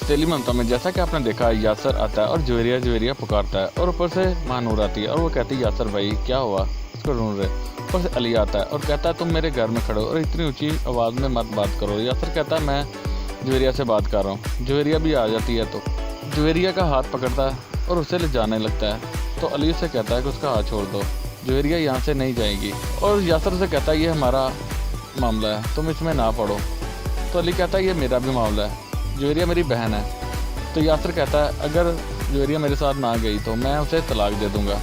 तेली ममता में जैसा कि आपने देखा यासर आता है और जवेरिया जवेरिया पुकारता है और ऊपर से महानूर आती है और वो कहती है यासर भाई क्या हुआ, उसको ढूंढ रहे। ऊपर से अली आता है और कहता है तुम मेरे घर में खड़े हो और इतनी ऊंची आवाज़ में मत बात करो। यासर कहता है मैं जवेरिया से बात कर रहा हूँ। जवेरिया भी आ जाती है तो जवेरिया का हाथ पकड़ता है और उसे ले जाने लगता है। तो अली से कहता है कि उसका हाथ छोड़ दो, जवेरिया यहाँ से नहीं जाएगी। और यासर से कहता है ये हमारा मामला है, तुम इसमें ना पड़ो। तो अली कहता है ये मेरा भी मामला है, जवेरिया मेरी बहन है। तो यासर कहता है अगर जवेरिया मेरे साथ ना गई तो मैं उसे तलाक दे दूँगा।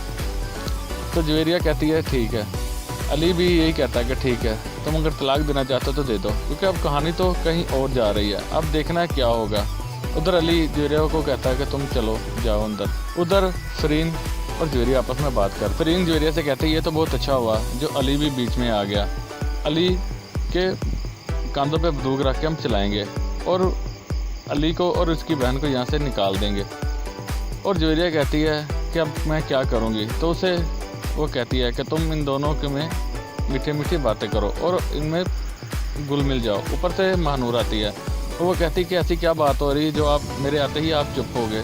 तो जवेरिया कहती है ठीक है। अली भी यही कहता है कि ठीक है, तुम अगर तलाक देना चाहते हो तो दे दो, क्योंकि अब कहानी तो कहीं और जा रही है, अब देखना है क्या होगा। उधर अली जवेरिया को कहता है कि तुम चलो जाओ अंदर। उधर फरीन और जवेरिया आपस में बात कर। फरीन जवेरिया से कहते हैं ये तो बहुत अच्छा हुआ जो अली भी बीच में आ गया, अली के कंधों पे बंदूक रख के हम चलाएंगे और अली को और उसकी बहन को यहाँ से निकाल देंगे। और जवेरिया कहती है कि अब मैं क्या करूँगी। तो उसे वो कहती है कि तुम इन दोनों के में मीठी मीठी बातें करो और इनमें घुल मिल जाओ। ऊपर से महानूर आती है तो वो कहती है कि ऐसी क्या बात हो रही है जो आप मेरे आते ही आप चुप हो गए।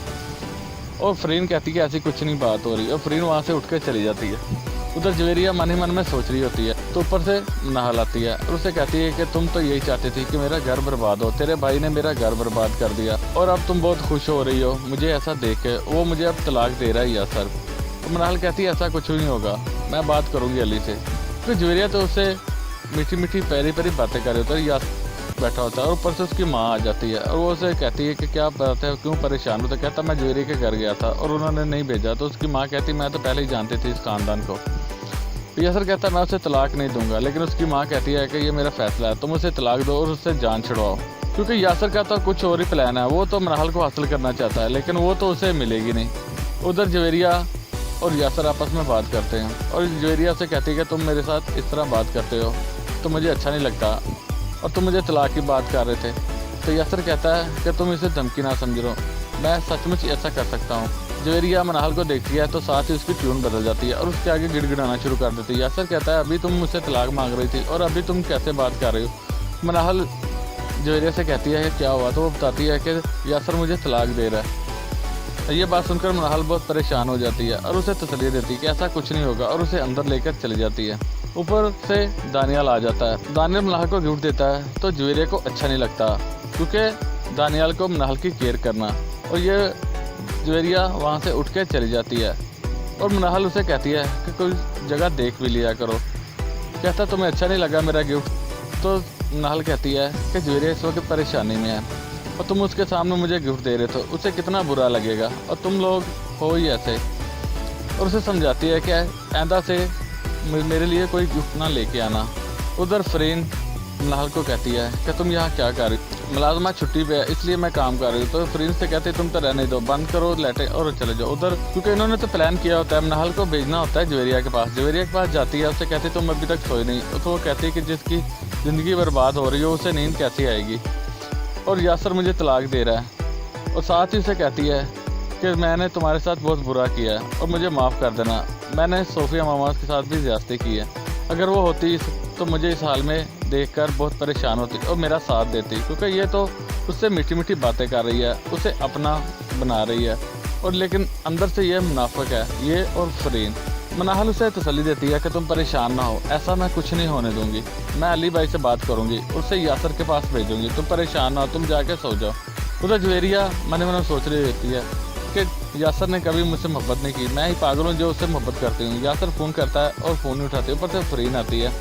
और फरीन कहती है कि ऐसी कुछ नहीं बात हो रही, और फरीन वहाँ से उठ के चली जाती है। उधर जवेरिया मन ही मन में सोच रही होती है तो ऊपर से नहाल आती है और उसे कहती है कि तुम तो यही चाहती थी कि मेरा घर बर्बाद हो, तेरे भाई ने मेरा घर बर्बाद कर दिया और अब तुम बहुत खुश हो रही हो मुझे ऐसा देख के, वो मुझे अब तलाक दे रहा है यासर। तो मनाहल कहती है ऐसा कुछ नहीं होगा, मैं बात करूँगी अली से। तो जवेरिया तो उससे मीठी मीठी पैरी पैरी बातें कर रहे होता है, यासर बैठा होता है और ऊपर से उसकी माँ आ जाती है और वो उसे कहती है कि क्या बात है, क्यों परेशान हो। तो कहता मैं जवेरिया के घर गया था और उन्होंने नहीं भेजा। तो उसकी माँ कहती मैं तो पहले ही जानती थी इस ख़ानदान को। तो यासर कहता मैं उसे तलाक नहीं दूंगा, लेकिन उसकी माँ कहती है कि ये मेरा फैसला है, तुम उसे तलाक दो और उससे जान छुड़वाओ। क्योंकि यासर का तो कुछ और ही प्लान है, वो तो मनाहल को हासिल करना चाहता है लेकिन वो तो उसे मिलेगी नहीं। उधर जवेरिया और यासर आपस में बात करते हैं और जवेरिया से कहती है कि तुम मेरे साथ इस तरह बात करते हो तो मुझे अच्छा नहीं लगता और तुम मुझे तलाक की बात कर रहे थे। तो यासर कहता है कि तुम इसे धमकी ना समझो, मैं सचमुच ऐसा कर सकता हूँ। जवेरिया मनाहल को देखती है तो साथ ही उसकी ट्यून बदल जाती है और उसके आगे गिड़गिड़ाना शुरू कर देती है। यासर कहता है अभी तुम मुझसे तलाक मांग रही थी और अभी तुम कैसे बात कर रही हो। मनाहल जवेरिया से कहती है क्या हुआ। तो वो बताती है कि यासर मुझे तलाक दे रहा है। ये बात सुनकर मनाहल बहुत परेशान हो जाती है और उसे तसल्ली देती है कि ऐसा कुछ नहीं होगा और उसे अंदर लेकर चली जाती है। ऊपर से दानियाल आ जाता है। दानियाल मनाहल को गिफ्ट देता है तो जवेरिया को अच्छा नहीं लगता, क्योंकि दानियाल को मनाहल की केयर करना, और ये जवेरिया वहाँ से उठ के चली जाती है। और मनाहल उसे कहती है कि कोई जगह देख भी लिया करो। कहता तुम्हें अच्छा नहीं लगा मेरा गिफ्ट। तो मनाहल कहती है कि जवेरिया इस वक्त परेशानी में है और तुम उसके सामने मुझे गिफ्ट दे रहे हो, उसे कितना बुरा लगेगा और तुम लोग हो ही ऐसे। और उसे समझाती है कि आइंदा से मेरे लिए कोई गिफ्ट ना लेके आना। उधर फरीन मनाहल को कहती है कि तुम यहाँ क्या कर रही, मुलाजमा छुट्टी पे है इसलिए मैं काम कर रही हूँ। तो फरीन से कहती है तुम तो रहने दो, बंद करो लेटे और चले जाओ उधर, क्योंकि इन्होंने तो प्लान किया होता है मनाहल को भेजना होता है जवेरिया के पास। जवेरिया के पास जाती है, उससे कहती तुम अभी तक सोए नहीं। तो वो कहती है कि जिसकी ज़िंदगी बर्बाद हो रही हो उसे नींद कैसे आएगी, और यासर मुझे तलाक दे रहा है। और साथ ही उसे कहती है कि मैंने तुम्हारे साथ बहुत बुरा किया है और मुझे माफ़ कर देना, मैंने सोफिया मामा के साथ भी ज़्यादती की है। अगर वो होती तो मुझे इस हाल में देखकर बहुत परेशान होती और मेरा साथ देती, क्योंकि ये तो उससे मीठी मीठी बातें कर रही है, उसे अपना बना रही है, और लेकिन अंदर से ये मुनाफिक है ये। और फरीन मनाहल उसे तसल्ली देती है कि तुम परेशान ना हो, ऐसा मैं कुछ नहीं होने दूंगी, मैं अली भाई से बात करूंगी, उससे यासर के पास भेजूंगी, तुम परेशान ना हो, तुम जाके सो जाओ। उधर जवेरिया मन मन सोच रही रहती है कि यासर ने कभी मुझसे मोहब्बत नहीं की, मैं ही पागल हूँ जो उससे मोहब्बत करती हूँ। यासर फ़ोन करता है और फ़ोन नहीं उठाती। ऊपर से फरीन आती है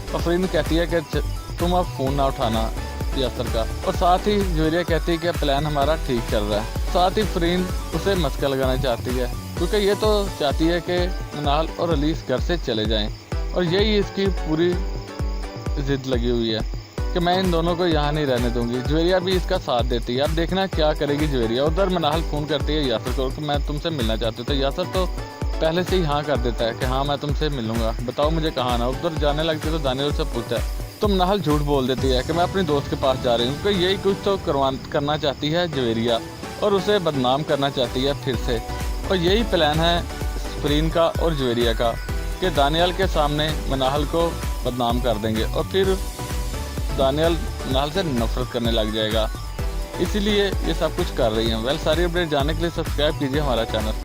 और फरीन कहती है कि तुम अब फ़ोन ना उठाना यासर का। और साथ ही जवेरिया कहती है कि प्लान हमारा ठीक चल रहा है। साथ ही फरीन उसे मस्का लगाना चाहती है, क्योंकि ये तो चाहती है कि मनाहल और अली इस घर से चले जाएं, और यही इसकी पूरी ज़िद लगी हुई है कि मैं इन दोनों को यहाँ नहीं रहने दूंगी। जवेरिया भी इसका साथ देती है। अब देखना क्या करेगी जवेरिया। उधर मनाहल फ़ोन करती है यासर को कि मैं तुमसे मिलना चाहती हूँ। तो यासर तो पहले से ही हाँ कर देता है कि हाँ मैं तुमसे मिलूंगा, बताओ मुझे कहाँ ना। उधर जाने लगती है तो दानियाल से पूछता है तो मनाहल झूठ बोल देती है कि मैं अपने दोस्त के पास जा रही हूँ, क्योंकि यही कुछ तो करना चाहती है जवेरिया और उसे बदनाम करना चाहती है फिर से। और यही प्लान है फरीन का और जवेरिया का कि दानियाल के सामने मनाहल को बदनाम कर देंगे और फिर दानियाल मनाहल से नफरत करने लग जाएगा। इसीलिए ये सब कुछ कर रही हैं। वेल, सारी अपडेट जानने के लिए सब्सक्राइब कीजिए हमारा चैनल।